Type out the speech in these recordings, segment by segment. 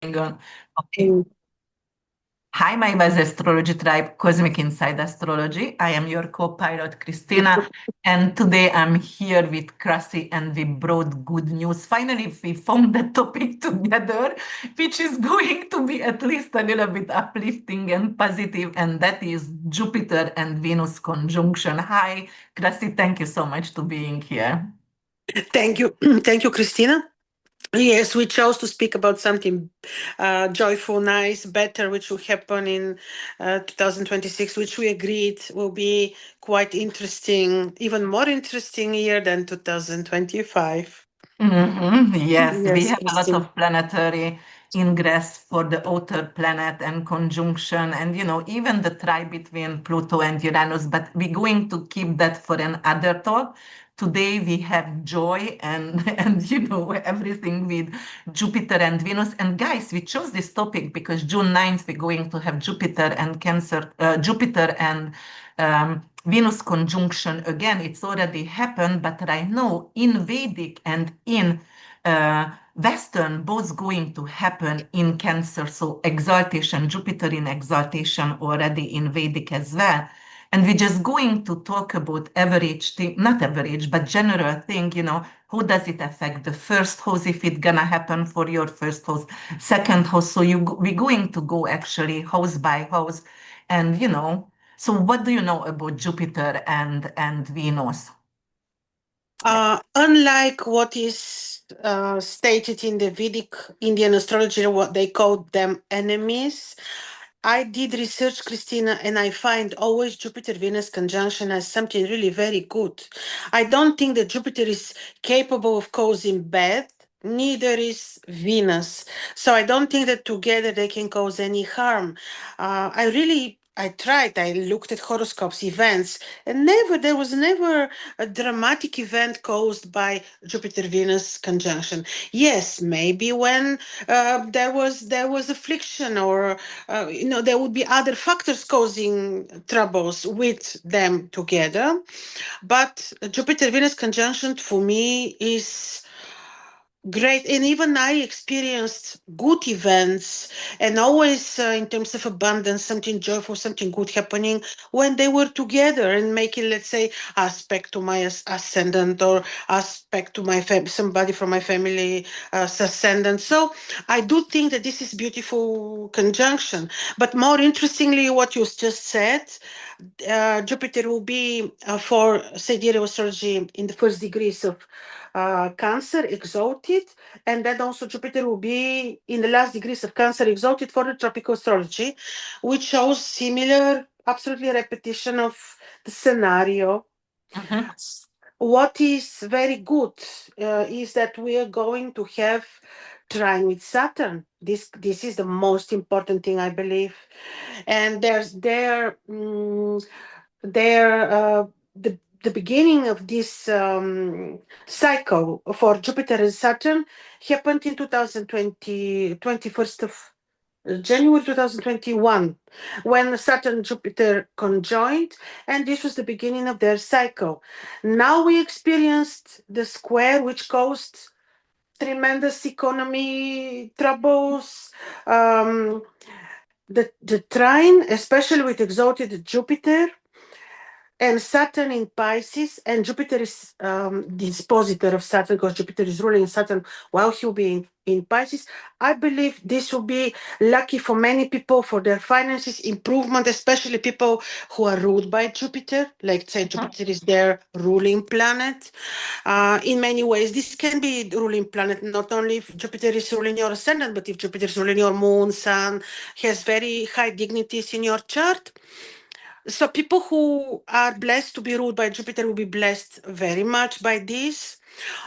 On. Okay. Mm. Hi, my Buzz Astrology Tribe, Cosmic Inside Astrology. I am your co-pilot, Christina, and today I'm here with Krasi, and we brought good news. Finally, we found the topic together, which is going to be at least a little bit uplifting and positive, and that is Jupiter and Venus conjunction. Hi, Krasi, thank you so much to being here. Thank you. Thank you, Christina. Yes, we chose to speak about something joyful, nice, better, which will happen in 2026, which we agreed will be quite interesting, even more interesting year than 2025. Yes, we Yes, have a lot Christina. of planetary ingress for the outer planet and conjunction, and even the tie between Pluto and Uranus. But we're going to keep that for another talk. Today we have joy and and everything with Jupiter and Venus. And guys, we chose this topic because June 9th we're going to have Jupiter and Cancer, Jupiter and Venus conjunction again. It's already happened, but right now in Vedic and in Western, both going to happen in Cancer. So exaltation, Jupiter in exaltation already in Vedic as well. And we're just going to talk about average thing, not average, but general thing, how does it affect the first house if it's gonna happen for your first house, second house. So we're going to go actually house by house. And so what do you know about Jupiter and Venus? Yeah. Unlike what is stated in the Vedic Indian astrology, what they call them enemies, I did research, Christina, and I find always Jupiter Venus conjunction as something really very good. I don't think that Jupiter is capable of causing bad, neither is Venus. So I don't think that together they can cause any harm. I tried, I looked at horoscopes, events, and there was never a dramatic event caused by Jupiter Venus conjunction. Yes, maybe when there was affliction or there would be other factors causing troubles with them together. But Jupiter Venus conjunction for me is great. And even I experienced good events and always, in terms of abundance, something joyful, something good happening when they were together and making, let's say, aspect to my ascendant or aspect to my somebody from my family ascendant. So I do think that this is beautiful conjunction. But more interestingly, what you just said, Jupiter will be for sidereal astrology in the first degrees of Cancer exalted, and then also Jupiter will be in the last degrees of Cancer exalted for the tropical astrology, which shows similar, absolutely repetition of the scenario. Mhm. What is very good is that we are going to have trine with Saturn. This is the most important thing, I believe. And there the beginning of this cycle for Jupiter and Saturn happened in 2020, 21st of January 2021, when Saturn and Jupiter conjoined, and this was the beginning of their cycle. Now we experienced the square, which caused tremendous economy troubles. Um, the trine, especially with exalted Jupiter, and Saturn in Pisces, and Jupiter is dispositor of Saturn because Jupiter is ruling Saturn while he'll be in Pisces. I believe this will be lucky for many people for their finances improvement, especially people who are ruled by Jupiter. Like say, Jupiter is their ruling planet. In many ways, this can be ruling planet not only if Jupiter is ruling your ascendant, but if Jupiter is ruling your moon, sun, has very high dignities in your chart. So people who are blessed to be ruled by Jupiter will be blessed very much by this.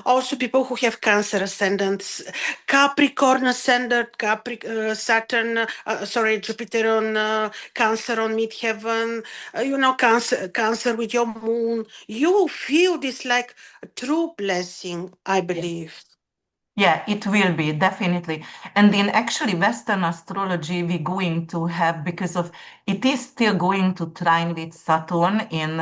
Also, people who have Cancer ascendants, Capricorn ascendant, Saturn, sorry, Jupiter on Cancer on midheaven, Cancer with your moon. You will feel this like a true blessing, I believe. Yeah, it will be definitely. And in actually Western astrology, we're going to have, because of it is still going to trine with Saturn in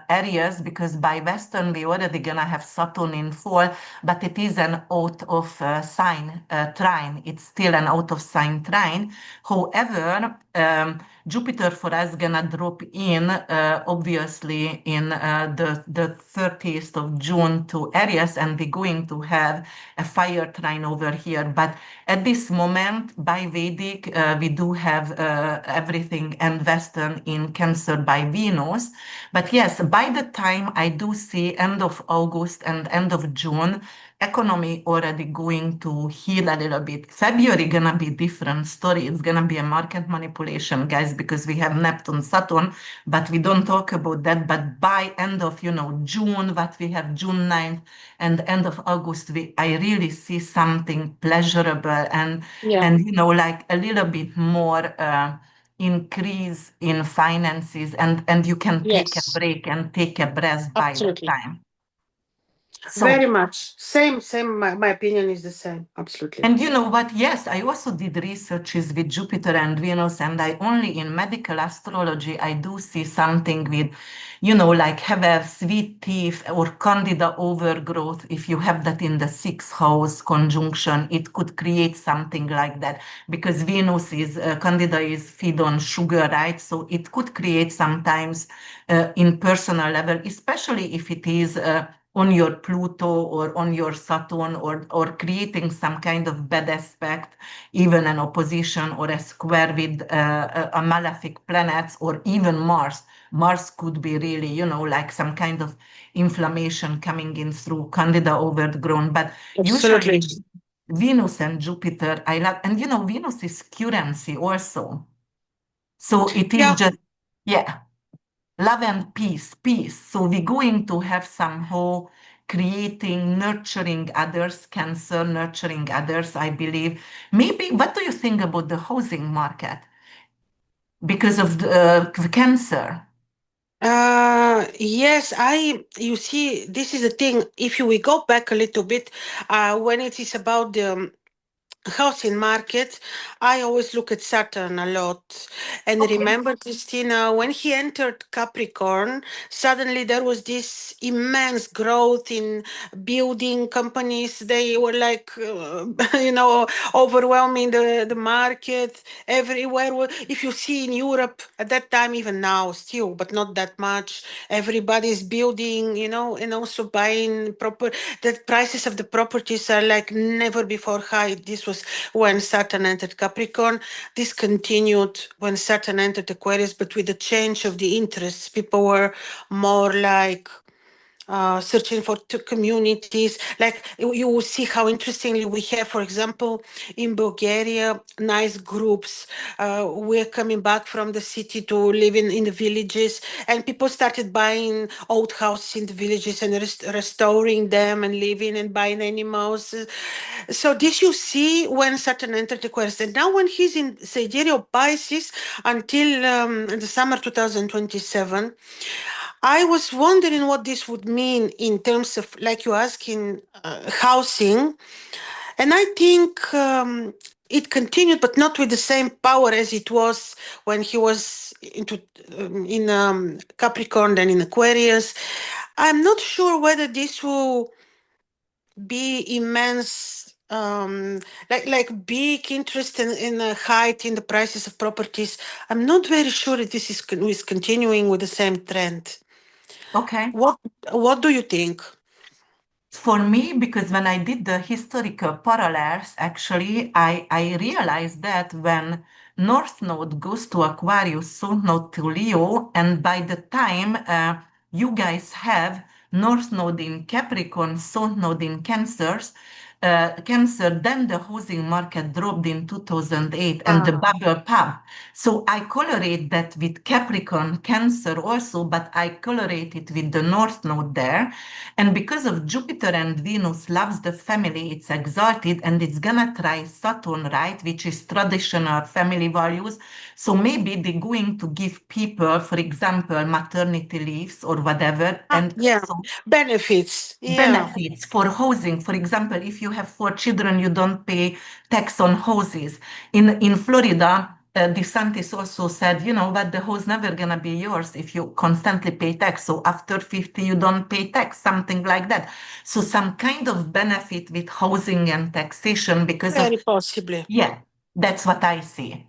Aries, because by Western we already gonna have Saturn in fall, but it is an out of sign trine. It's still an out of sign trine. However, Jupiter for us gonna drop in obviously in the 30th of June to Aries, and we're going to have a fire trine over here. But at this moment, by Vedic, we do have everything and Western in Cancer by Venus. But yes, by the time I do see end of August and end of June, economy already going to heal a little bit. February gonna be different story. It's gonna be a market manipulation, guys, because we have Neptune, Saturn, but we don't talk about that. But by end of June, what we have June 9th and end of August, I really see something pleasurable Yeah. and like a little bit more increase in finances, and you can take a Yes. break and take a breath by that Absolutely. time. So Very much. Same, same. My opinion is the same. Absolutely. and you know what? Yes, I also did researches with Jupiter and Venus, and I only in medical astrology I do see something with, like have a sweet teeth or candida overgrowth. If you have that in the sixth house conjunction, it could create something like that because Venus is candida is feed on sugar, right? So it could create sometimes in personal level, especially if it is. On your Pluto or on your Saturn or creating some kind of bad aspect, even an opposition or a square with a malefic planets or even Mars. Mars could be really, like some kind of inflammation coming in through Candida overgrown. But Absolutely. usually Venus and Jupiter, I love, and Venus is currency also. So it is Yeah. just, yeah, love and peace, peace. So we're going to have somehow creating, nurturing others, cancer, nurturing others, I believe. Maybe, what do you think about the housing market? Because of the cancer. Yes, you see, this is the thing. If we go back a little bit, when it is about the housing market, I always look at Saturn a lot. And Okay. remember, Christina, when he entered Capricorn, suddenly there was this immense growth in building companies. They were like, overwhelming the market everywhere. If you see in Europe at that time, even now, still, but not that much, everybody's building, and also buying proper. The prices of the properties are like never before high. This was when Saturn entered Capricorn. This continued when Saturn entered Aquarius, but with the change of the interests, people were more like searching for communities. Like you will see how interestingly we have, for example, in Bulgaria, nice groups. We're coming back from the city to live in the villages, and people started buying old houses in the villages and restoring them and living and buying animals. So this you see when Saturn entered Aquarius. And now when he's in Sidereal Pisces until the summer 2027, I was wondering what this would mean in terms of, like you're asking, housing. And I think it continued, but not with the same power as it was when he was in Capricorn and in Aquarius. I'm not sure whether this will be immense, like big interest in the height in the prices of properties. I'm not very sure if this is continuing with the same trend. Okay. What What do you think? For me, because when I did the historical parallels, actually, I realized that when North Node goes to Aquarius, South Node to Leo, and by the time you guys have North Node in Capricorn, South Node in Cancer, then the housing market dropped in 2008 and the Ah, bubble pub. So I colorate that with Capricorn, Cancer also, but I colorate it with the North Node there. And because of Jupiter and Venus loves the family, it's exalted and it's gonna try Saturn, right, which is traditional family values. So maybe they're going to give people, for example, maternity leaves or whatever, and yeah, also benefits. Yeah. benefits for housing. For example, if you have 4 children, you don't pay tax on houses. In Florida, DeSantis also said, you know what, the house never gonna be yours if you constantly pay tax. So after 50, you don't pay tax, something like that. So some kind of benefit with housing and taxation because of, Very possibly. yeah, that's what I see.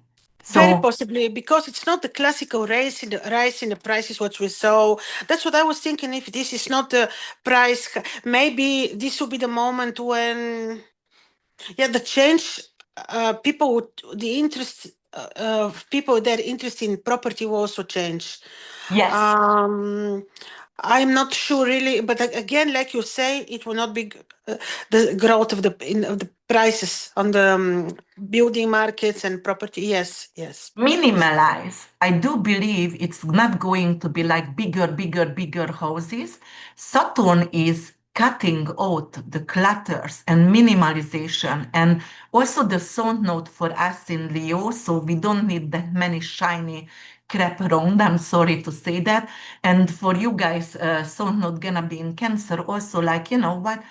Very So possibly, because it's not the classical rise in the prices what we saw. That's what I was thinking. If this is not the price, maybe this will be the moment when, yeah, the change. People would the interest of people that are interested in property will also change. yes. Um, I'm not sure really, but again, like you say, it will not be the growth of of the prices on the building markets and property. Yes, yes. Minimalize. I do believe it's not going to be like bigger houses. Saturn is cutting out the clutters and minimalization, and also the sound note for us in Leo, so we don't need that many shiny crap around. I'm sorry to say that. And for you guys, sound note gonna be in Cancer also, like, you know what?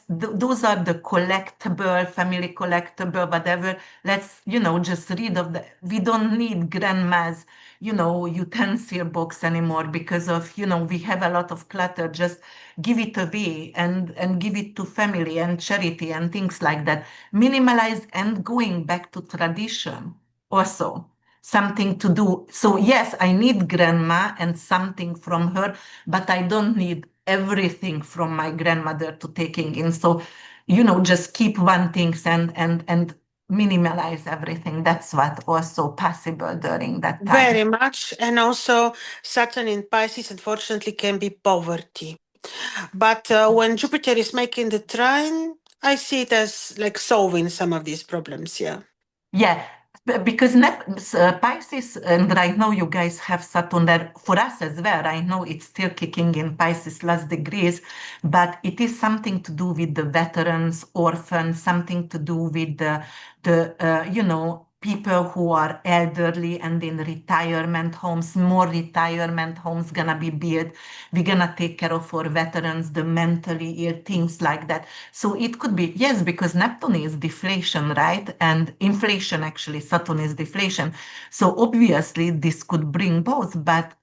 Those are the collectible, family collectible, whatever. Let's, just read of the, we don't need grandma's, utensil box anymore because of, we have a lot of clutter. Just give it away and give it to family and charity and things like that. Minimalize and going back to tradition also. Something to do. So yes, I need grandma and something from her, but I don't need everything from my grandmother to taking in. So, just keep one things and minimalize everything. That's what also possible during that time. Very much. And also, Saturn in Pisces, unfortunately, can be poverty. But when Jupiter is making the trine, I see it as like solving some of these problems. Yeah. Yeah, because Pisces, and right now you guys have Saturn there for us as well. I know it's still kicking in Pisces last degrees, but it is something to do with the veterans, orphans, something to do with the people who are elderly and in retirement homes. More retirement homes gonna be built. We're gonna take care of our veterans, the mentally ill, things like that. So it could be, yes, because Neptune is deflation, right? And inflation, actually, Saturn is deflation. So obviously this could bring both, but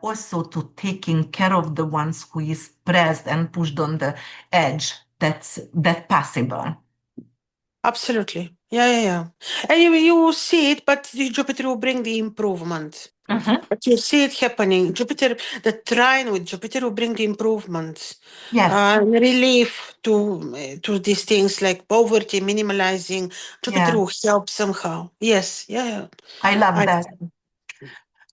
also to taking care of the ones who is pressed and pushed on the edge. That possible. Absolutely. Yeah, yeah, yeah. And you see it, but the Jupiter will bring the improvement. Mhm. But you see it happening. Jupiter, the trine with Jupiter will bring the improvements, Yes, relief to these things like poverty, minimalizing. Jupiter yeah, will help somehow. Yes, yeah, yeah. I love I, that.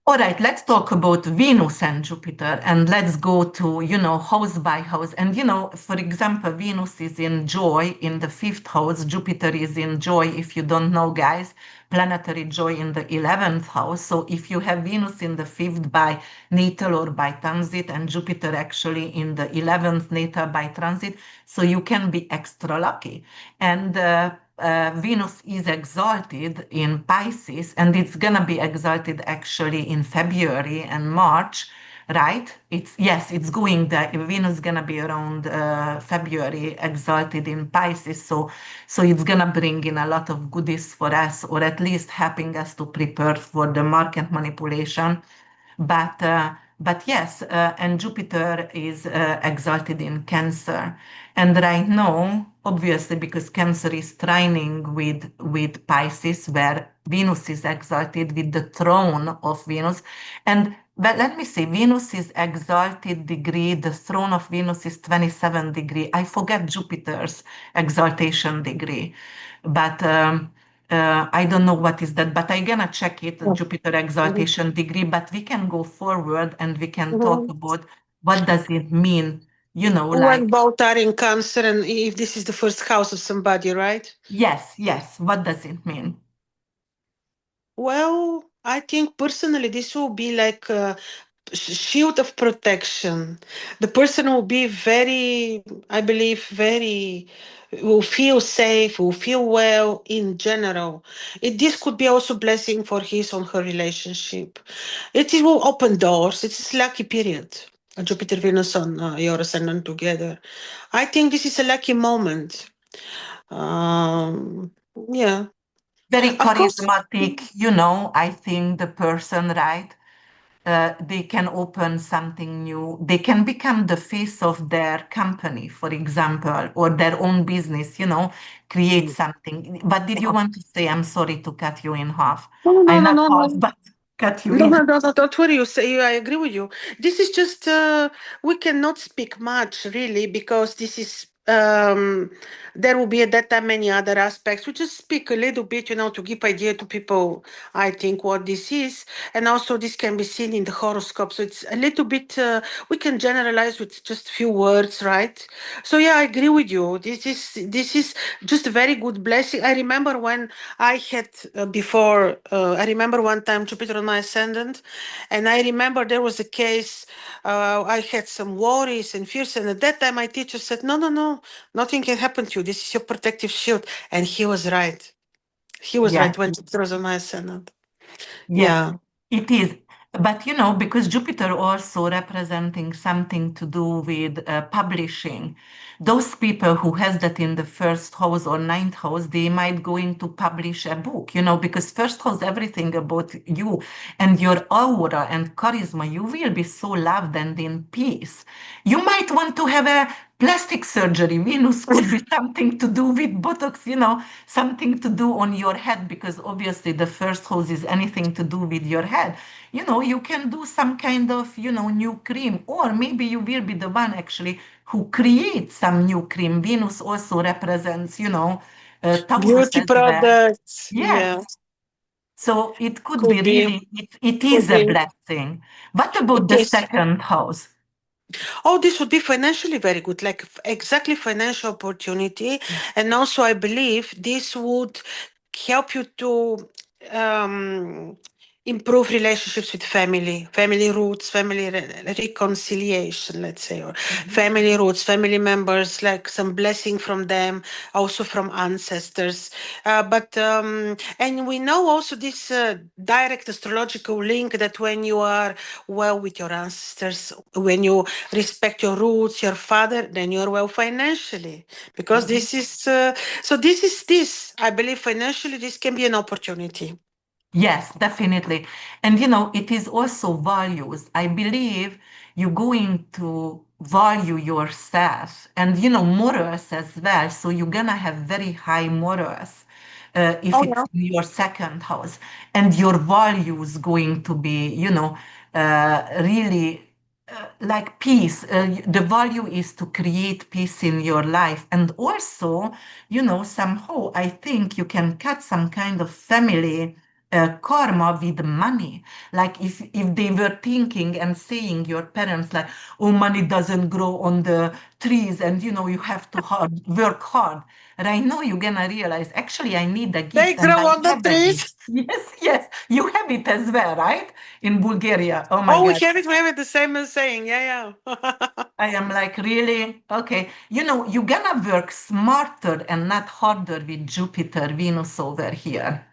All right, let's talk about Venus and Jupiter and let's go to, house by house. And, for example, Venus is in joy in the fifth house, Jupiter is in joy, if you don't know, guys, planetary joy in the 11th house. So if you have Venus in the fifth by natal or by transit and Jupiter actually in the 11th natal by transit, so you can be extra lucky. And Venus is exalted in Pisces, and it's gonna be exalted actually in February and March, right? It's going there. Venus is gonna be around February, exalted in Pisces, so it's gonna bring in a lot of goodies for us, or at least helping us to prepare for the market manipulation. But yes, and Jupiter is exalted in Cancer, and right now, obviously, because Cancer is trining with Pisces, where Venus is exalted with the throne of Venus, and but let me see, Venus is exalted degree. The throne of Venus is 27 degree. I forget Jupiter's exaltation degree, but. I don't know what is that, but I'm gonna check it, Jupiter Mhm. exaltation degree, but we can go forward and we can talk Mhm. about what does it mean, When like, both are in Cancer, and if this is the first house of somebody, right? yes, what does it mean? Well, I think personally, this will be like shield of protection. The person will be very, I believe, very, will feel safe, will feel well in general. This could be also blessing for his or her relationship. Will open doors. It's a lucky period. Jupiter, Venus on your ascendant together. I think this is a lucky moment. Um, yeah, Very of course. charismatic, I think the person, right? They can open something new. They can become the face of their company, for example, or their own business, create something. But did you want to say, I'm sorry to cut you in half. No, I no, no, not no, half, no. but cut you No, in. no, no, no, don't worry. You say I agree with you. This is just we cannot speak much really because this is there will be at that time many other aspects. We just speak a little bit, to give idea to people. I think what this is, and also this can be seen in the horoscope. So it's a little bit. We can generalize with just few words, right? So yeah, I agree with you. This is just a very good blessing. I remember when I had before. I remember one time Jupiter on my ascendant, and I remember there was a case. I had some worries and fears, and at that time my teacher said, "No, no, no, nothing can happen to you. This is your protective shield." And he was right. He was right Yes. when Jupiter was on my ascendant. Yes, Yeah. it is. But because Jupiter also representing something to do with publishing, those people who has that in the first house or ninth house, they might going to publish a book, because first house, everything about you and your aura and charisma, you will be so loved and in peace. You might want to have a plastic surgery. Venus could be something to do with Botox, something to do on your head, because obviously the first house is anything to do with your head. You can do some kind of, new cream, or maybe you will be the one actually who creates some new cream. Venus also represents, Taurus Beauty as well. products. Yes. Yeah. So it could be Could be. really, it Could is a be. blessing. What about It the is. second house? Oh, this would be financially very good, like exactly financial opportunity. And also, I believe this would help you to um, improve relationships with family roots, family reconciliation, let's say, or Mhm. family roots, family members, like some blessing from them, also from ancestors. And we know also this direct astrological link that when you are well with your ancestors, when you respect your roots, your father, then you're well financially. Because Mhm. this is, so this is this. I believe financially this can be an opportunity. Yes, definitely. And it is also values. I believe you're going to value yourself and morals as well. So you're gonna have very high morals if Oh, it's yeah. in your second house. And your values going to be, really like peace. The value is to create peace in your life. And also, somehow I think you can cut some kind of family karma with money. Like if they were thinking and saying your parents like, oh, money doesn't grow on the trees, and you have to work hard. Right now you're gonna realize actually I need a They gift and grow I on the have a gift. trees. Yes, yes, you have it as well, right? In Bulgaria. Oh my Oh, God. we have it the same as saying. Yeah, yeah. I am like, really? Okay. You're gonna work smarter and not harder with Jupiter, Venus over here.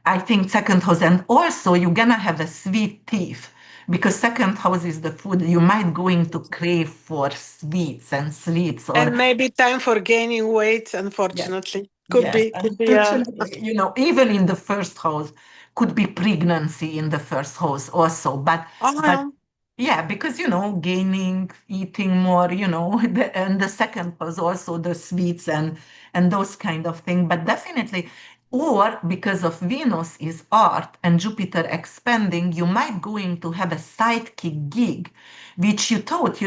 I think second house, and also you're gonna have a sweet tooth because second house is the food. You might going to crave for sweets and sweets, or And maybe time for gaining weight, yes, unfortunately. yes. Could be, yeah. Unfortunately, even in the first house, could be pregnancy in the first house also, Oh, but yeah. yeah, because gaining, eating more, and the second was also the sweets and those kind of thing. But definitely, or because of Venus is art and Jupiter expanding, you might going to have a sidekick gig, which you thought,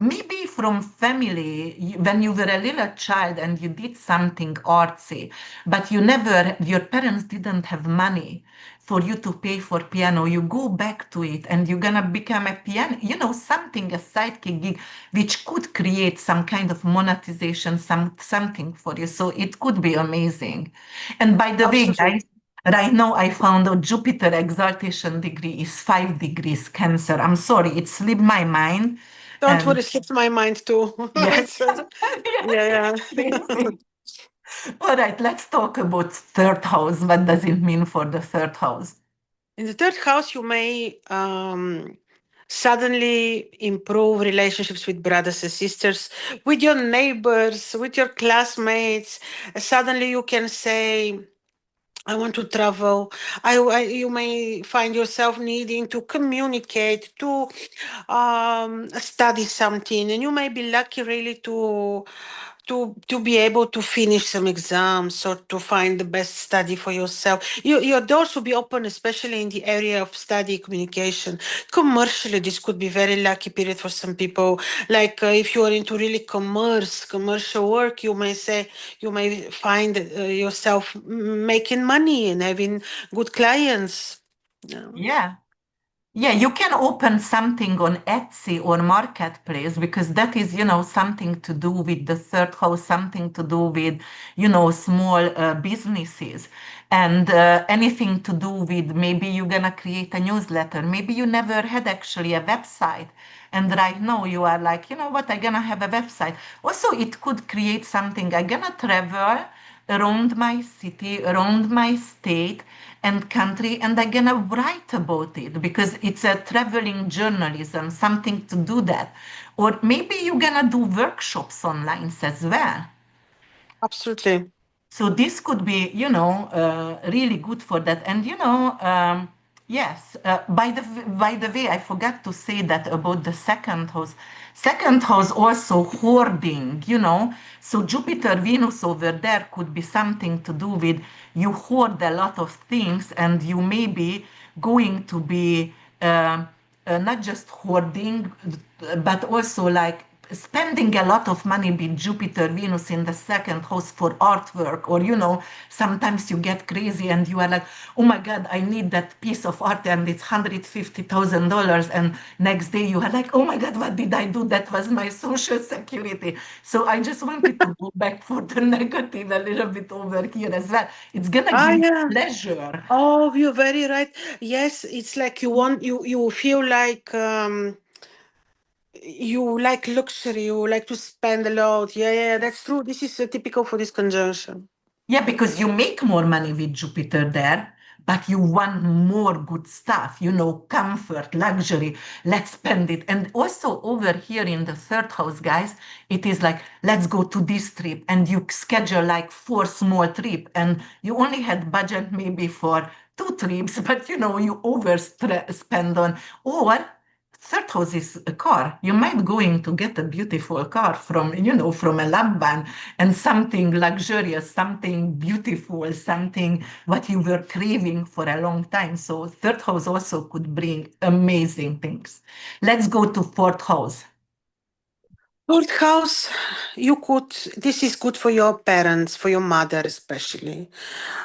maybe from family when you were a little child and you did something artsy, but your parents didn't have money for you to pay for piano. You go back to it and you're gonna become a piano, something, a sidekick gig, which could create some kind of monetization, something for you. So it could be amazing. And by the way, Absolutely. guys, right now I found out Jupiter exaltation degree is 5 degrees Cancer. I'm sorry, it slipped my mind. Don't And worry, slipped my mind too. yes, It's, yes, yeah, yeah. crazy. All right, let's talk about third house. What does it mean for the third house? In the third house, you may suddenly improve relationships with brothers and sisters, with your neighbors, with your classmates. Suddenly you can say, I want to travel. You may find yourself needing to communicate, to study something, and you may be lucky really to be able to finish some exams or to find the best study for yourself. Your doors will be open, especially in the area of study communication. Commercially, this could be very lucky period for some people. Like if you are into really commercial work, you may say you may find yourself making money and having good clients. Yeah. Yeah, you can open something on Etsy or Marketplace because that is, something to do with the third house, something to do with, small businesses and anything to do with maybe you're gonna create a newsletter. Maybe you never had actually a website. And right now you are like, you know what, I'm gonna have a website. Also, it could create something. I'm gonna travel around my city, around my state and country, and I'm gonna write about it because it's a traveling journalism, something to do that. Or maybe you're gonna do workshops online as well. Absolutely. So this could be, really good for that. And yes. By the way, I forgot to say that about the second house. Second house also hoarding. So Jupiter, Venus over there could be something to do with you hoard a lot of things, and you may be going to be not just hoarding, but also like spending a lot of money with Jupiter, Venus in the second house for artwork, or sometimes you get crazy and you are like, oh my God, I need that piece of art and it's $150,000. And next day you are like, oh my God, what did I do? That was my social security. So I just wanted to go back for the negative a little bit over here as well. It's gonna Ah, give you yeah. pleasure. Oh, you're very right. Yes, it's like you feel like you like luxury, you like to spend a lot. Yeah, yeah, that's true. This is typical for this conjunction. Yeah, because you make more money with Jupiter there, but you want more good stuff, comfort, luxury. Let's spend it. And also over here in the third house, guys, it is like, let's go to this trip. And you schedule like 4 small trips, and you only had budget maybe for 2 trips, but you overspend on. Or third house is a car. You might going to get a beautiful car from a Laban, and something luxurious, something beautiful, something what you were craving for a long time. So third house also could bring amazing things. Let's go to fourth house. Fourth house, this is good for your parents, for your mother especially.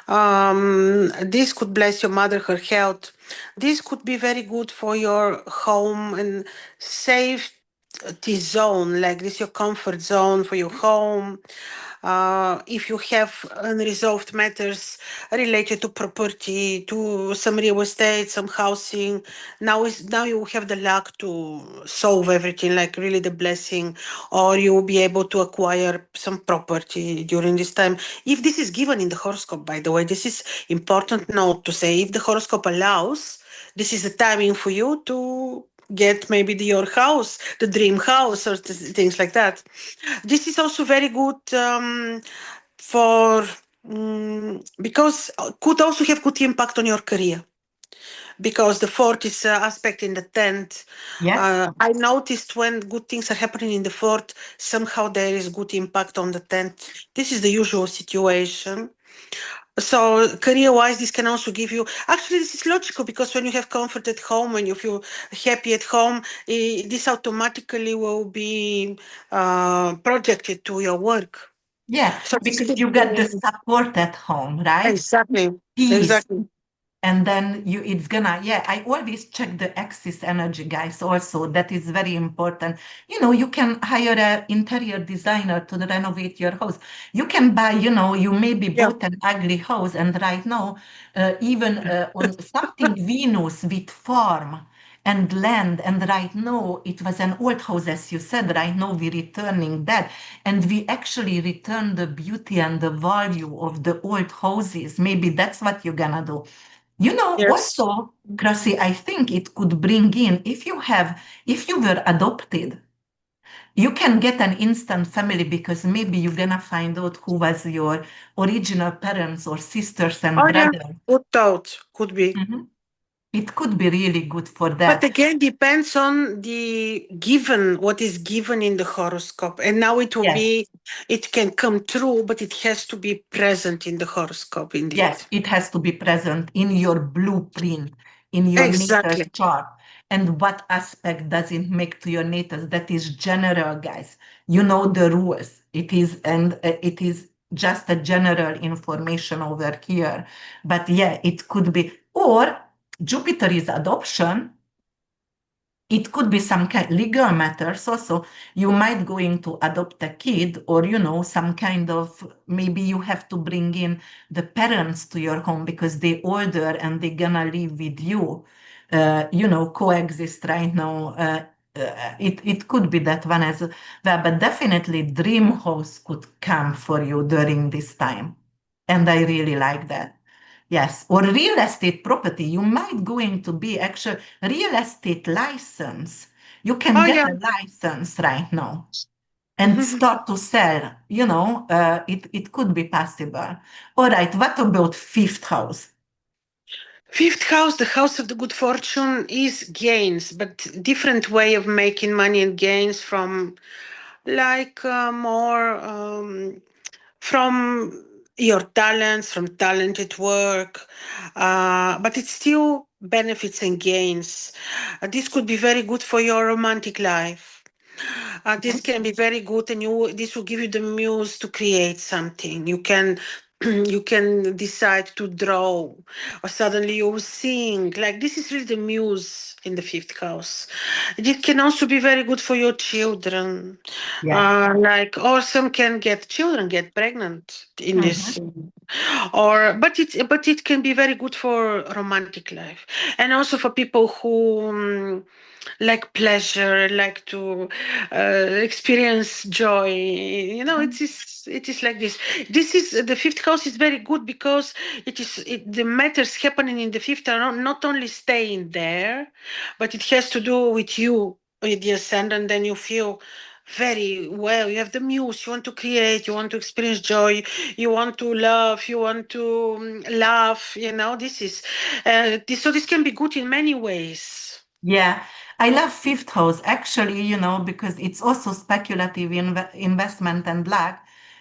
This could bless your mother, her health. This could be very good for your home and safety zone, like this, your comfort zone for your home. If you have unresolved matters related to property, to some real estate, some housing, now you have the luck to solve everything, like really the blessing, or you will be able to acquire some property during this time. If this is given in the horoscope, by the way, this is important note to say. If the horoscope allows, this is the timing for you to get maybe your house, the dream house, or things like that. This is also very good for because could also have good impact on your career because the fourth is aspect in the tenth. Yes. I noticed when good things are happening in the fourth, somehow there is good impact on the tenth. This is the usual situation. So career-wise, this can also give you. Actually, this is logical because when you have comfort at home and you feel happy at home, this automatically will be projected to your work. Yeah, So this because could you got the be support at home, right? exactly, Peace. exactly. And then it's gonna, yeah, I always check the axis energy, guys, also. That is very important. You can hire an interior designer to renovate your house. You can buy, you maybe Yeah. bought an ugly house, and right now, even on something Venus with farm and land, and right now it was an old house, as you said. Right now we're returning that, and we actually return the beauty and the value of the old houses. Maybe that's what you're gonna do. Yes. Also, Krasi, I think it could bring in if you were adopted, you can get an instant family because maybe you're gonna find out who was your original parents or sisters and Oh yeah. brothers. Good thought. Could be. Mhm. It could be really good for But that. again, depends on the given, what is given in the horoscope. And now it will Yes. be, it can come true, but it has to be present in the horoscope indeed. Yes, it has to be present in your blueprint, in your natal Exactly. chart. And what aspect does it make to your natal? That is general, guys. You know the rules. It is just a general information over here. But yeah, it could be, or Jupiter is adoption. It could be some kind legal matters also. You might going to adopt a kid, or some kind of, maybe you have to bring in the parents to your home because they older and they're gonna live with you, coexist right now. It could be that one as well, but definitely dream house could come for you during this time, and I really like that. Yes, or real estate property. You might going to be actual real estate license. You can Oh get yeah. a license right now and start to sell. It could be possible. All right, what about fifth house? Fifth house, the house of the good fortune, is gains, but different way of making money and gains from like more from your talents, from talented work, but it still benefits and gains. This could be very good for your romantic life. This Mhm. can be very good, and this will give you the muse to create something. You can you can decide to draw, or suddenly you will sing. Like this is really the muse in the fifth house. It can also be very good for your children. Yes. Like, or some can get children get pregnant in Mhm. this, or but it can be very good for romantic life, and also for people who. Like pleasure, like to experience joy. Mhm. It is like this. This is the fifth house is very good because the matters happening in the fifth are not only staying there, but it has to do with you, with the ascendant. Then you feel very well. You have the muse. You want to create. You want to experience joy. You want to love. You want to laugh. So this can be good in many ways. Yeah, I love fifth house actually, because it's also speculative investment and luck.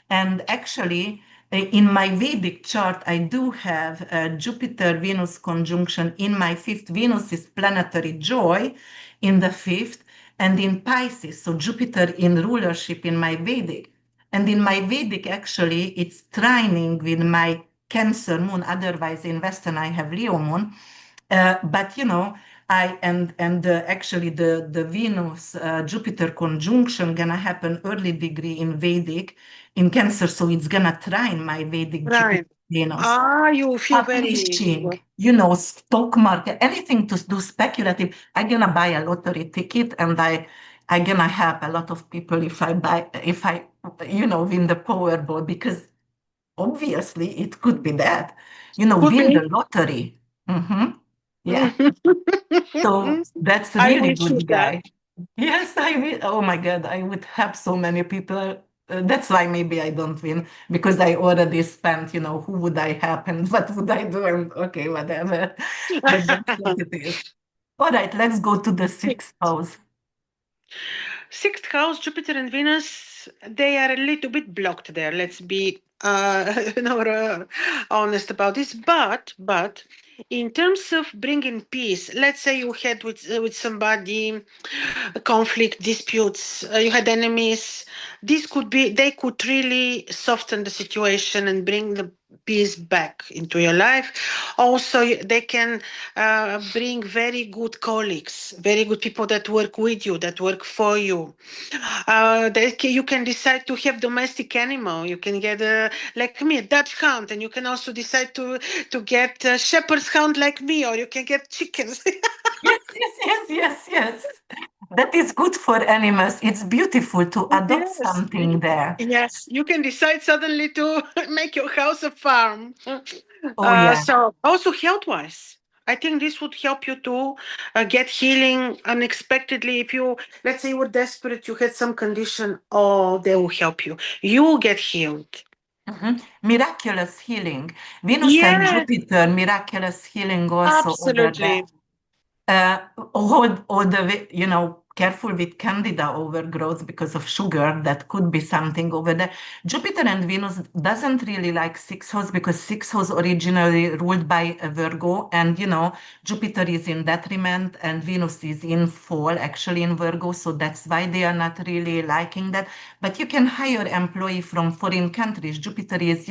And actually, in my Vedic chart, I do have Jupiter Venus conjunction in my fifth. Venus is planetary joy in the fifth, and in Pisces. So Jupiter in rulership in my Vedic. And in my Vedic, actually, it's trining with my Cancer moon. Otherwise, in Western, I have Leo moon. But I and actually the Venus Jupiter conjunction gonna happen early degree in Vedic in Cancer, so it's gonna trine my Vedic Jupiter Right. Venus. You feel very Publishing, well. stock market, anything to do speculative. I'm gonna buy a lottery ticket, and I'm gonna help a lot of people if I win the Powerball, because obviously it could be that Could win the be. lottery. Hmm. Yeah. So that's I really wish you good, that. guy. Yes, I will. Oh my God, I would help so many people. That's why maybe I don't win, because I already spent, who would I help and what would I do? And okay, whatever. But that's what it is. All right, let's go to the sixth Sixth. house. Sixth house, Jupiter and Venus, they are a little bit blocked there. Let's be honest about this. But in terms of bringing peace, let's say you had with somebody conflict, disputes, you had enemies. They could really soften the situation and bring the peace back into your life. Also, they can bring very good colleagues, very good people that work with you, that work for you. You can decide to have domestic animal. You can get like me, a Dutch hound, and you can also decide to get a shepherd's hound like me, or you can get chickens. Yes, yes, yes, yes, yes. That is good for animals. It's beautiful to adopt Yes, something there. yes, you can decide suddenly to make your house a farm. Oh, yeah. So also health wise, I think this would help you to get healing unexpectedly. If you, let's say, you were desperate, you had some condition, oh, they will help you. You will get healed. Miraculous healing. Venus and Yes, Jupiter, miraculous healing also over there. absolutely. uh, all the way, careful with candida overgrowth because of sugar. That could be something over there. Jupiter and Venus doesn't really like sixth house because sixth house originally ruled by a Virgo, and Jupiter is in detriment and Venus is in fall actually in Virgo, so that's why they are not really liking that. But you can hire employee from foreign countries. Jupiter is,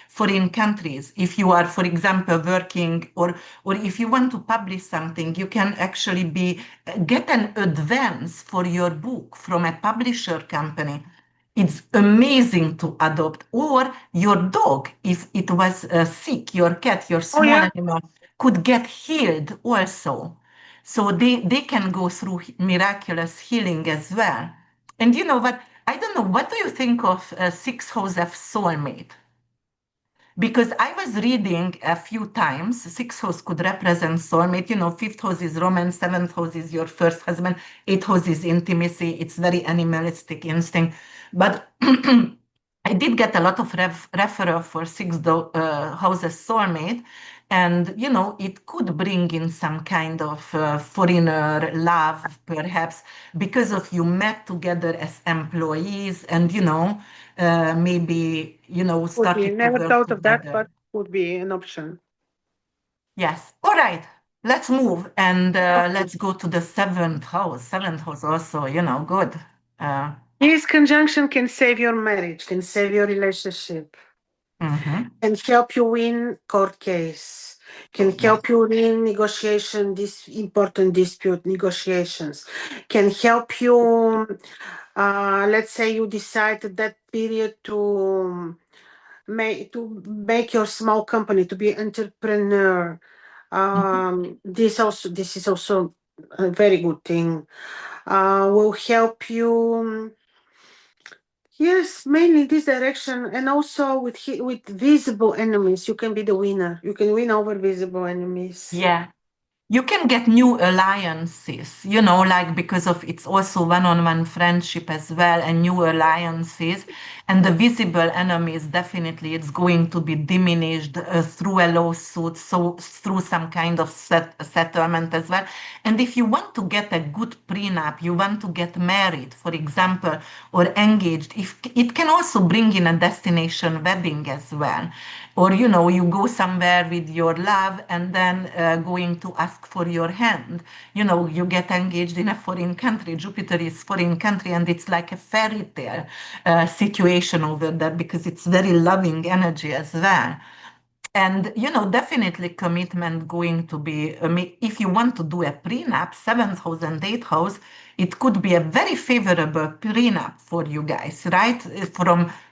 foreign countries. If you are, for example, working, or if you want to publish something, you can actually get an advance for your book from a publisher company. It's amazing to adopt. Or your dog, if it was sick, your cat, your Oh small yeah. animal, could get healed also. So they can go through miraculous healing as well. And you know what? I don't know. What do you think of Six House of Soulmate? Because I was reading a few times, sixth house could represent soulmate. Fifth house is romance, seventh house is your first husband, eighth house is intimacy. It's very animalistic instinct. But I did get a lot of referral for sixth houses soulmate. And, it could bring in some kind of foreigner love, perhaps, because of you met together as employees and, maybe, Would be. started to Never work thought of that, together. but would be an option. Yes. All right. Let's move and Okay. let's go to the seventh house. Seventh house also, good. Uh, This conjunction can save your marriage, can save your relationship, mhm. can help you win court case, can Oh, yes. help you win negotiation, this important dispute negotiations, can help you. Let's say you decide at that period to make your small company, to be entrepreneur. Mhm. This is also a very good thing. Will help you. Yes, mainly this direction, and also with visible enemies, you can be the winner. You can win over visible enemies. Yeah. You can get new alliances, like because of it's also one-on-one friendship as well and new alliances. And the visible enemies, definitely it's going to be diminished through a lawsuit, so through some kind of settlement as well. And if you want to get a good prenup, you want to get married, for example, or engaged, if it can also bring in a destination wedding as well. Or you go somewhere with your love and then going to ask for your hand. You get engaged in a foreign country. Jupiter is foreign country, and it's like a fairy tale situation over there because it's very loving energy as well. And definitely commitment going to be, if you want to do a prenup, seventh house and eighth house, it could be a very favorable prenup for you guys, right?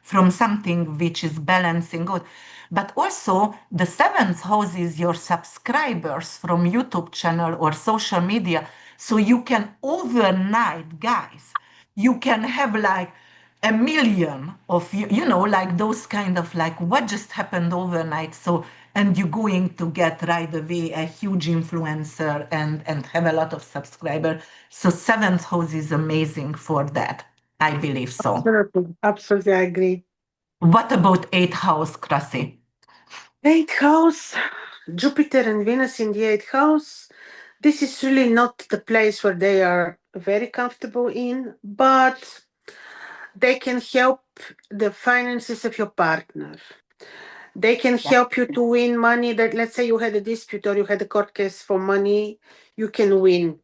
From something which is balancing out. But also the seventh house is your subscribers from YouTube channel or social media. So you can overnight, guys, you can have like a million of like those kind of like what just happened overnight. So and you're going to get right away a huge influencer and have a lot of subscriber. So seventh house is amazing for that. I believe so. Absolutely, absolutely, I agree. What about eighth house, Krasi? Eighth house, Jupiter and Venus in the eighth house. This is really not the place where they are very comfortable in, but they can help the finances of your partner. They can Yeah. help you to win money that, let's say, you had a dispute or you had a court case for money, you can win.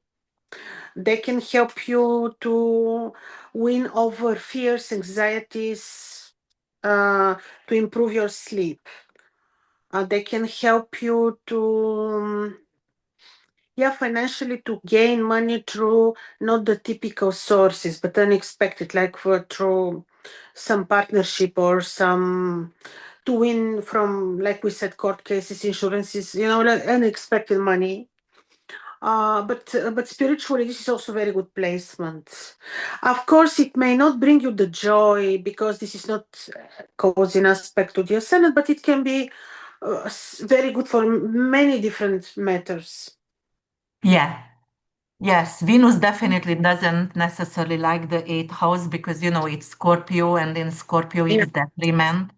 They can help you to win over fears, anxieties, to improve your sleep. They can help you to, yeah, financially to gain money through not the typical sources, but unexpected, like through some partnership or some to win from, like we said, court cases, insurances, like unexpected money. But spiritually, this is also very good placement. Of course, it may not bring you the joy because this is not causing aspect to the ascendant, but it can be very good for many different matters. Yeah. Yes, Venus definitely doesn't necessarily like the eighth house because, it's Scorpio, and in Scorpio Yeah. it's detriment.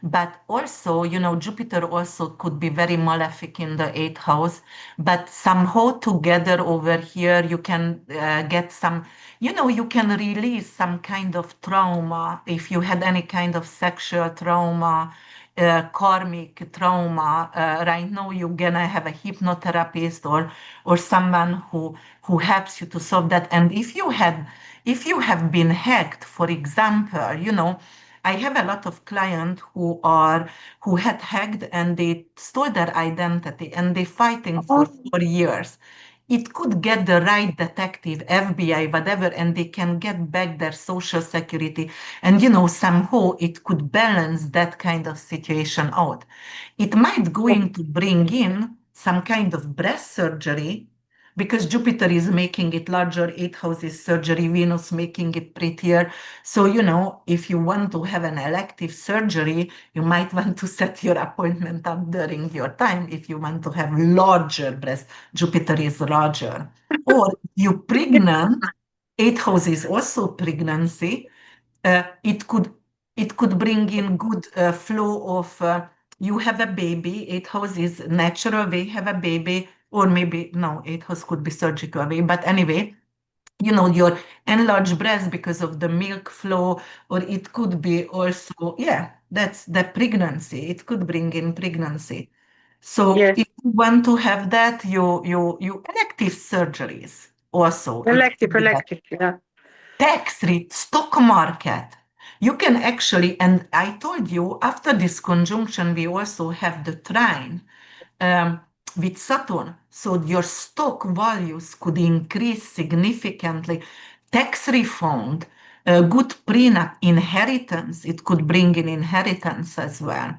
But also, Jupiter also could be very malefic in the eighth house. But somehow together over here, you can get some, you can release some kind of trauma if you had any kind of sexual trauma, karmic trauma. Right now, you're gonna have a hypnotherapist or someone who helps you to solve that. And if you have been hacked, for example, I have a lot of clients who had hacked and they stole their identity and they fighting for Oh, 4 years. It could get the right detective, FBI, whatever, and they can get back their social security. And somehow it could balance that kind of situation out. It might going to bring in some kind of breast surgery because Jupiter is making it larger, eight houses surgery, Venus making it prettier. So, if you want to have an elective surgery, you might want to set your appointment up during your time if you want to have larger breast. Jupiter is larger. Or if you're pregnant, eight house is also pregnancy. uh, it could it could bring in good flow of you have a baby. Eight house is natural way have a baby, or maybe no, eight house could be surgical way. But anyway, your enlarged breast because of the milk flow, or it could be also, yeah, that's the pregnancy. It could bring in pregnancy. So yes. if you want to have that, you elective surgeries also. It Elective, could be that elective. Yeah. tax rate, stock market. You can actually, and I told you after this conjunction, we also have the trine um, with Saturn. So your stock values could increase significantly. Tax refund, good prenup, inheritance, it could bring in inheritance as well.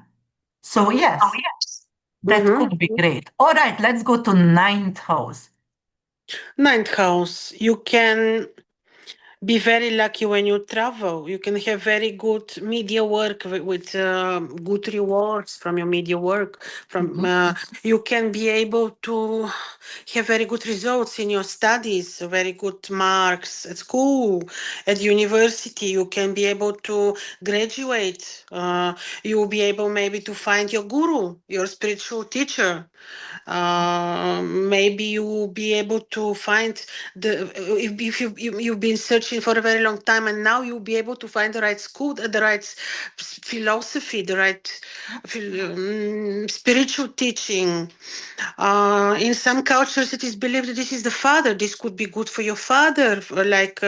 So, Oh, yes, yes. that could be Mm-hmm. great. All right, let's go to ninth house. Ninth house. You can be very lucky when you travel. You can have very good media work with good rewards from your media work. From Mhm. You can be able to have very good results in your studies, very good marks at school, at university. You can be able to graduate. You will be able maybe to find your guru, your spiritual teacher. Maybe you will be able to find if you've been searching for a very long time and now you'll be able to find the right school, the right philosophy, the right spiritual teaching. In some cultures it is believed that this is the father. This could be good for your father, for like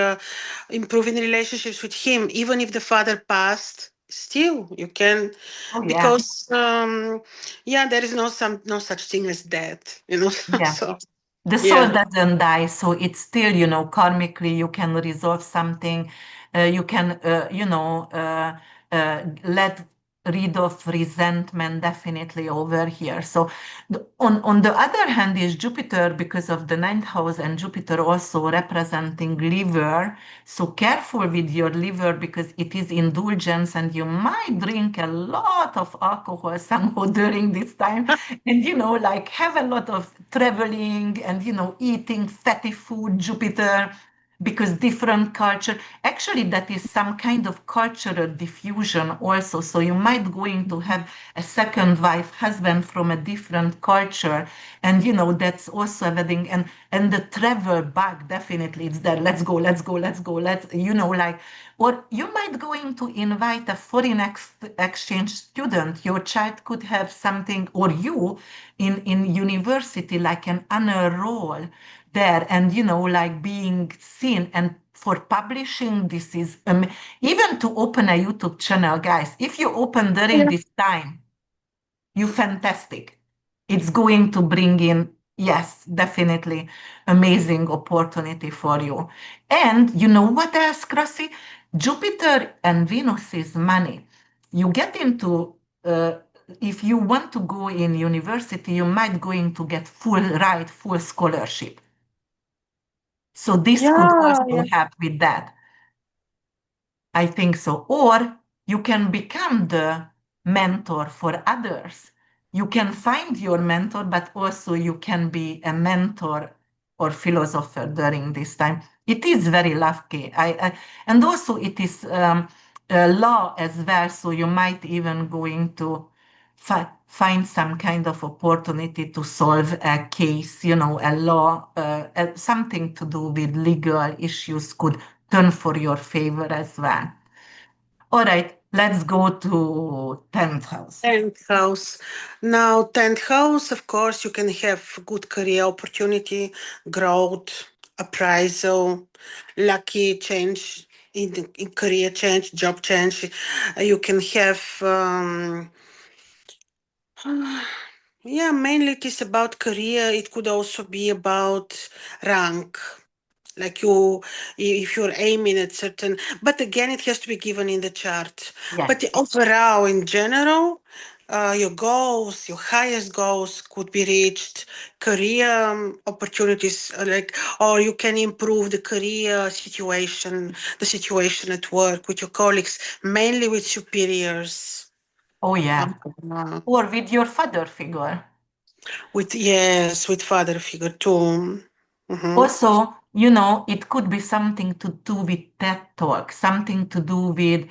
improving relationships with him, even if the father passed. Still, you can, Oh, yeah. because yeah, there is no such thing as death, Yeah. so The soul yeah. doesn't die, so it's still, karmically, you can resolve something. You can, let rid of resentment definitely over here. So, on the other hand, is Jupiter because of the ninth house, and Jupiter also representing liver. So, careful with your liver because it is indulgence, and you might drink a lot of alcohol somehow during this time, and like have a lot of traveling and eating fatty food. Jupiter, because different culture, actually that is some kind of cultural diffusion also. So you might going to have a second wife husband from a different culture, and that's also a wedding. And the travel bug, definitely it's there. Let's go, let's go, let's go, let's, like, or you might going to invite a foreign exchange student. Your child could have something, or you in university, like an honor role there, and like being seen. And for publishing, this is even to open a YouTube channel, guys. If you open during Yeah. this time, you fantastic. It's going to bring in, yes, definitely amazing opportunity for you. And you know what else, Krasi? Jupiter and Venus is money. You get into if you want to go in university, you might going to get full scholarship. So this could Yeah, also yeah. help with that. I think so. Or you can become the mentor for others. You can find your mentor, but also you can be a mentor or philosopher during this time. It is very lucky. And also it is a law as well. So you might even going to find some kind of opportunity to solve a case, a law, something to do with legal issues could turn for your favor as well. All right, let's go to 10th house. 10th house. Now, 10th house, of course, you can have good career opportunity, growth, appraisal, lucky change in career change, job change. You can have, yeah, mainly it is about career. It could also be about rank. Like if you're aiming at certain, but again, it has to be given in the chart. Yeah. But overall, in general, your goals, your highest goals could be reached. Career opportunities, or you can improve the career situation, the situation at work with your colleagues, mainly with superiors. Oh, Um, yeah. uh, Or with your father figure. with yes, with father figure too. Mhm. Also, it could be something to do with TED Talk, something to do with,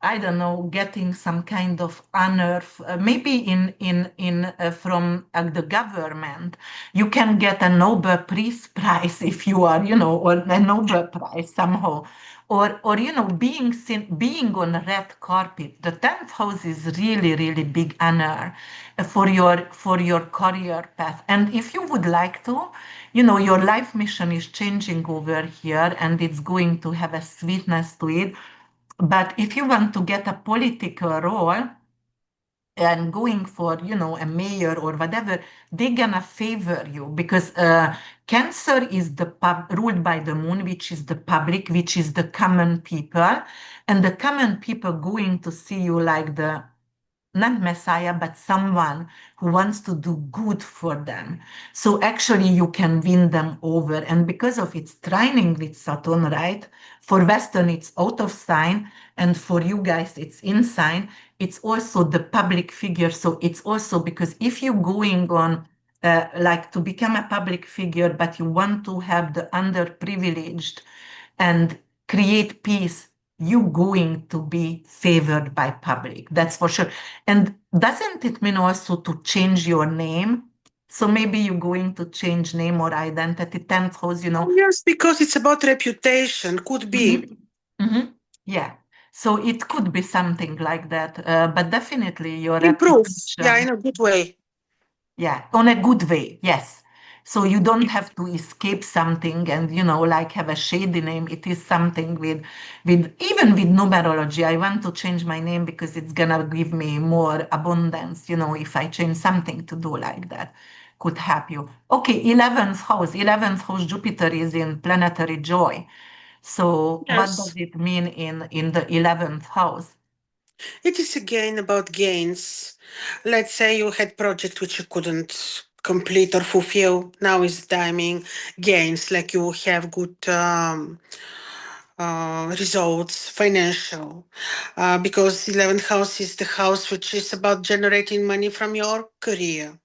I don't know, getting some kind of honor, maybe from the government. You can get a Nobel Peace Prize if you are, or a Nobel Prize somehow. Or being on a red carpet. The 10th house is really, really big honor for your career path. And if you would like to, your life mission is changing over here and it's going to have a sweetness to it. But if you want to get a political role and going for, a mayor or whatever, they're gonna favor you because Cancer is ruled by the moon, which is the public, which is the common people. And the common people going to see you like the not Messiah, but someone who wants to do good for them. So actually, you can win them over. And because of its trining with Saturn, right? For Western, it's out of sign. And for you guys, it's in sign. It's also the public figure. So it's also because if you're going on, like to become a public figure, but you want to have the underprivileged and create peace, you going to be favored by public. That's for sure. And doesn't it mean also to change your name? So maybe you're going to change name or identity. 10th house. Yes, because it's about reputation. Could be. Mhm. Mhm. Yeah. So it could be something like that. But definitely your Improve. Yeah, in reputation. a good way. Yeah, on a good way, yes. So you don't have to escape something and like have a shady name. It is something with even with numerology. I want to change my name because it's gonna give me more abundance, if I change something to do like that. Could help you. Okay, 11th house. 11th house, Jupiter is in planetary joy. So what does Yes. it mean in the 11th house? It is again about gains. Let's say you had project which you couldn't complete or fulfill. Now is the timing. Gains, like you have good results, financial. Because 11th house is the house which is about generating money from your career.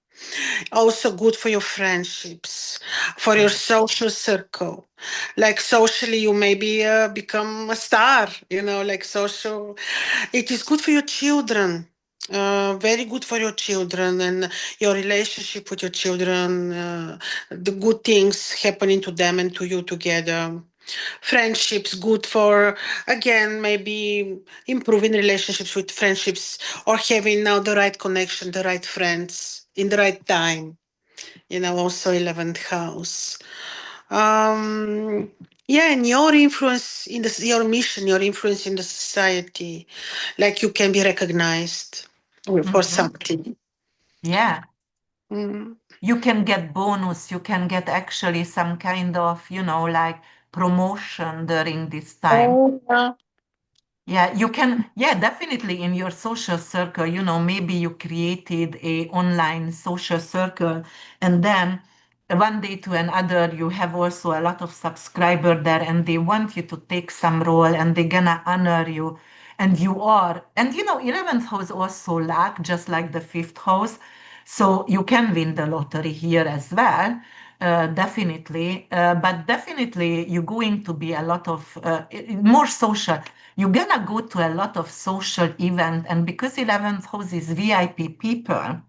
Also good for your friendships, for your social circle. Like socially, you maybe become a star, like social. It is good for your children. Very good for your children and your relationship with your children, the good things happening to them and to you together. Friendships good for, again, maybe improving relationships with friendships or having now the right connection, the right friends in the right time. Also 11th house. Um, yeah, and your influence in your mission, your influence in the society, like you can be recognized for Mhm. something. Yeah. Mm. You can get bonus, you can get actually some kind of, like promotion during this time. Oh, yeah. Yeah, you can, yeah, definitely in your social circle, maybe you created a online social circle and then one day to another you have also a lot of subscriber there and they want you to take some role and they're gonna honor you and you are. And 11th house also luck, just like the fifth house. So you can win the lottery here as well. Definitely, but definitely you're going to be a lot of more social. You're gonna go to a lot of social event, and because 11th house is VIP people,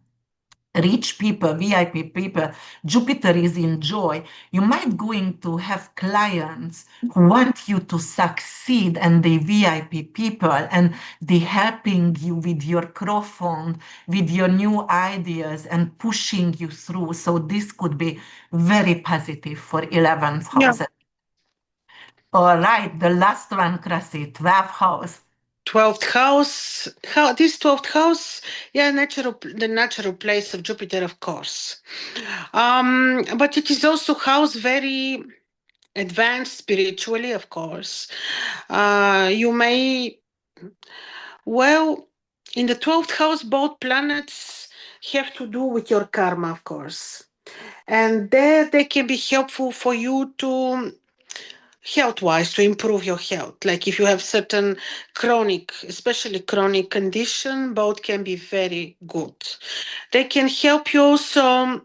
rich people, VIP people, Jupiter is in joy. You might going to have clients who want you to succeed and they VIP people and they helping you with your crowdfund, with your new ideas and pushing you through. So this could be very positive for 11th Yeah. house. All right, the last one, Krasi, 12th house. 12th house, how this 12th house, yeah, the natural place of Jupiter, of course. But it is also house very advanced spiritually, of course. You may, well, in the 12th house, both planets have to do with your karma, of course. And there they can be helpful for you to health wise to improve your health. Like if you have certain chronic, especially chronic condition, both can be very good. They can help you also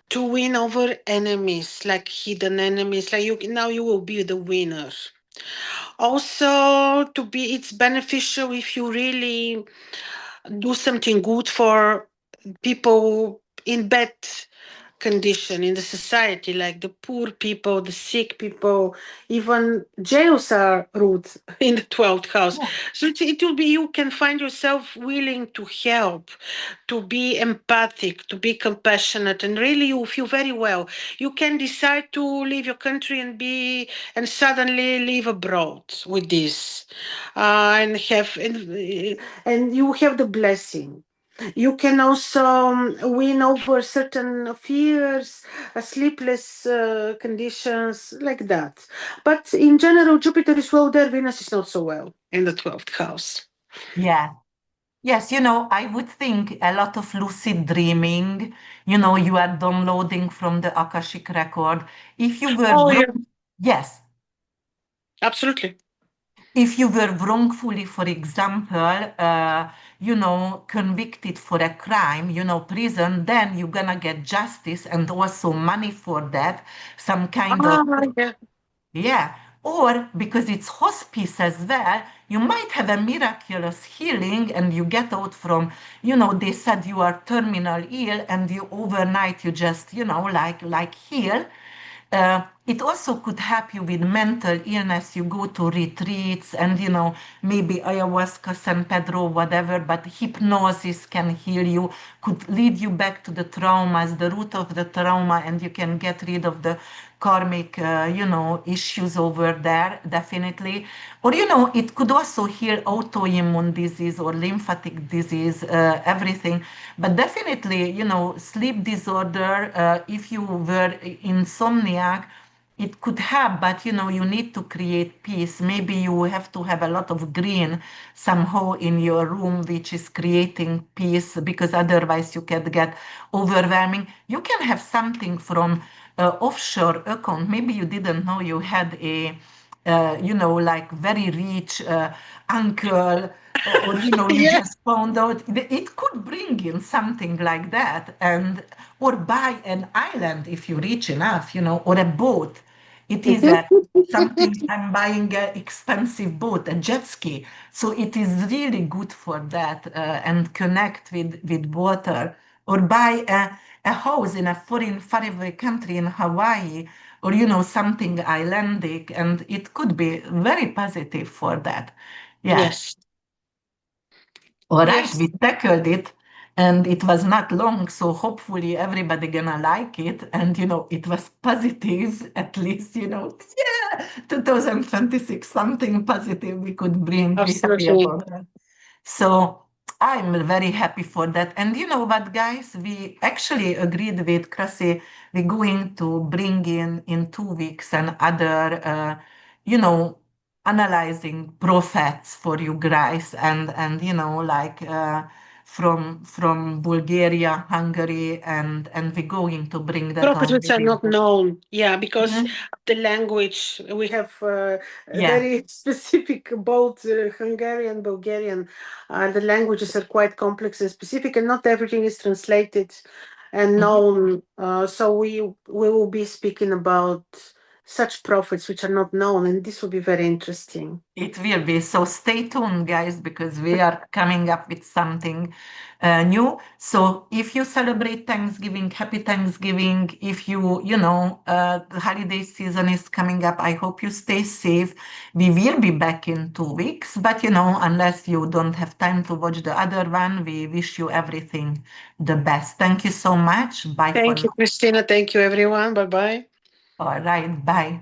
to win over enemies, like hidden enemies. Like you now you will be the winner. Also, to be it's beneficial if you really do something good for people in bad condition in the society, like the poor people, the sick people. Even jails are rude in the 12th house. So it will be, you can find yourself willing to help, to be empathic, to be compassionate, and really you feel very well. You can decide to leave your country and be and suddenly live abroad with this, and you have the blessing. You can also win over certain fears, sleepless conditions, like that. But in general, Jupiter is well there, Venus is not so well in the 12th house. Yeah. Yes, I would think a lot of lucid dreaming, you are downloading from the Akashic record. If you were Oh, yeah, yes, absolutely. if you were wrongfully, for example, convicted for a crime, prison, then you're gonna get justice and also money for that, some kind of. Ah, yeah. Yeah, or because it's hospice as well, you might have a miraculous healing and you get out from, they said you are terminal ill and you overnight you just, like heal. It also could help you with mental illness. You go to retreats and, maybe ayahuasca, San Pedro, whatever, but hypnosis can heal you, could lead you back to the traumas, the root of the trauma, and you can get rid of the karmic, issues over there, definitely. Or, it could also heal autoimmune disease or lymphatic disease, everything. But definitely, sleep disorder, if you were insomniac, it could help, but you need to create peace. Maybe you have to have a lot of green somehow in your room, which is creating peace, because otherwise you can get overwhelming. You can have something from offshore account. Maybe you didn't know you had a like very rich uncle, or you Yeah. just found out it could bring in something like that, and or buy an island if you're rich enough, or a boat. It is a something I'm buying an expensive boat, a jet ski. So it is really good for that and connect with water, or buy a house in a foreign faraway country in Hawaii, or something islandic, and it could be very positive for that. Yeah. Yes. All right, Yes. we tackled it and it was not long, so hopefully everybody gonna like it. And it was positive, at least, yeah, 2026, something positive we could bring, be happy Absolutely. about that. So I'm very happy for that. And you know what, guys? We actually agreed with Krasi, we're going to bring in 2 weeks and other, you know, analyzing prophets for you guys, and like from Bulgaria, Hungary, and we're going to bring that on Prophets are video. not known, yeah, because Mhm. the language we have a Yeah. very specific, both Hungarian, Bulgarian. The languages are quite complex and specific, and not everything is translated and Mhm. known. So we will be speaking about such prophets which are not known, and this will be very interesting. It will be. So stay tuned, guys, because we are coming up with something new. So if you celebrate Thanksgiving, happy Thanksgiving. If the holiday season is coming up, I hope you stay safe. We will be back in 2 weeks, but unless you don't have time to watch the other one, we wish you everything the best. Thank you so much. Bye for Thank you, now. Christina. Thank you, everyone. Bye bye. All right. Bye.